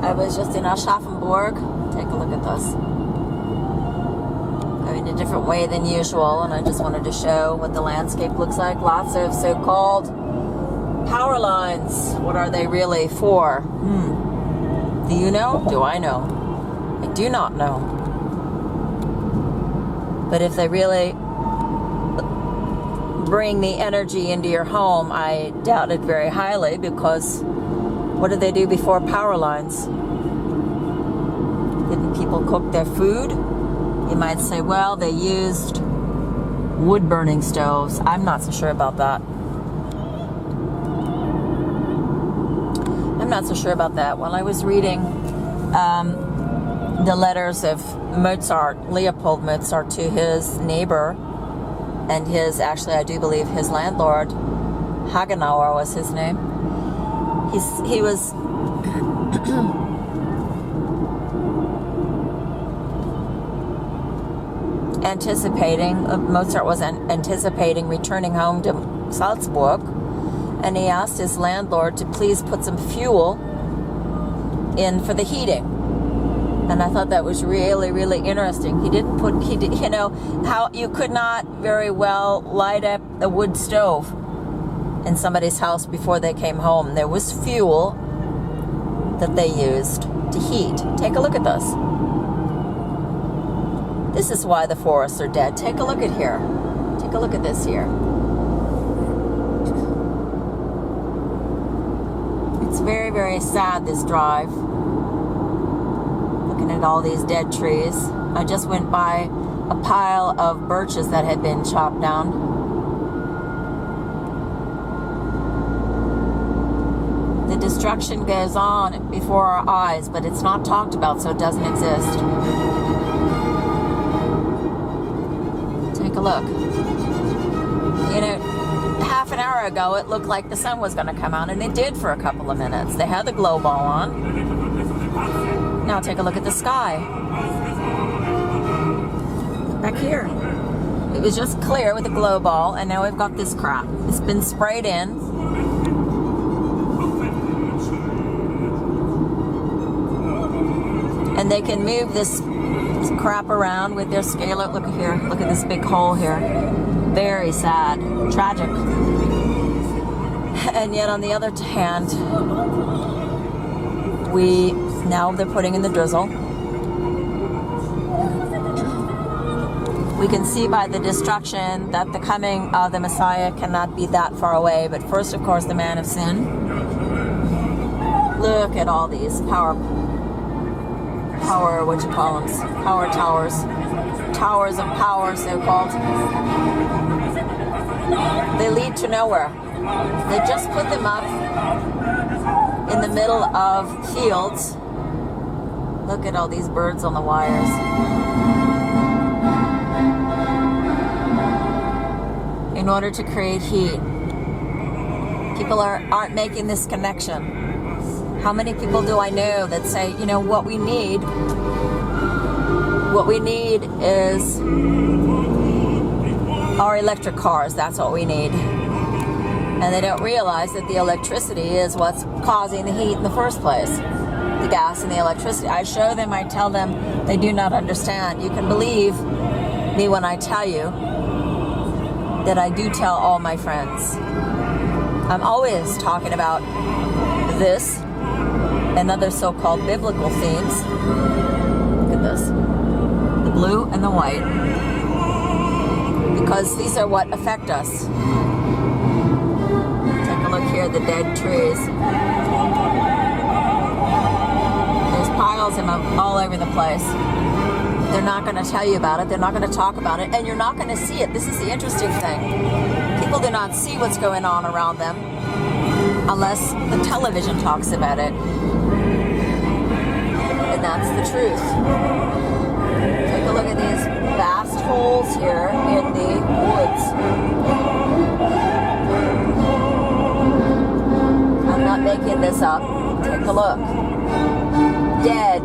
I was just in Aschaffenburg. Take a look at this. Going a different way than usual, and I just wanted to show what the landscape looks like. Lots of so-called power lines. What are they really for? Do you know? Do I know? I do not know. But if they really bring the energy into your home, I doubt it very highly, because what did they do before power lines? Didn't people cook their food? You might say, well, they used wood-burning stoves. I'm not so sure about that. I'm not so sure about that. While I was reading the letters of Mozart, Leopold Mozart, to his neighbor and his, actually I do believe his landlord, Hagenauer was his name. He was Mozart was anticipating returning home to Salzburg, and he asked his landlord to please put some fuel in for the heating. And I thought that was really, really interesting. You know, how you could not very well light up a wood stove in somebody's house before they came home. There was fuel that they used to heat. Take a look at this. This is why the forests are dead. Take a look at here. Take a look at this here. It's very, very sad, this drive. Looking at all these dead trees. I just went by a pile of birches that had been chopped down. The destruction goes on before our eyes, but it's not talked about, so it doesn't exist. Take a look. You know, half an hour ago it looked like the sun was going to come out, and it did for a couple of minutes. They had the glow ball on. Now take a look at the sky. Back here. It was just clear with the glow ball, and now we've got this crap. It's been sprayed in. And they can move this crap around with their scalar. Look here. Look at this big hole here. Very sad. Tragic. And yet on the other hand, now they're putting in the drizzle. We can see by the destruction that the coming of the Messiah cannot be that far away. But first, of course, the man of sin. Look at all these power towers. Towers of power, so-called. They lead to nowhere. They just put them up in the middle of fields. Look at all these birds on the wires. In order to create heat. People aren't making this connection. How many people do I know that say, you know, what we need is our electric cars. That's what we need. And they don't realize that the electricity is what's causing the heat in the first place. The gas and the electricity. I show them, I tell them, they do not understand. You can believe me when I tell you that I do tell all my friends. I'm always talking about this and other so-called biblical themes. Look at this. The blue and the white. Because these are what affect us. Take a look here, the dead trees. There's piles of them all over the place. They're not going to tell you about it. They're not going to talk about it. And you're not going to see it. This is the interesting thing. People do not see what's going on around them unless the television talks about it. And that's the truth. Take a look at these vast holes here in the woods. I'm not making this up. Take a look. Dead.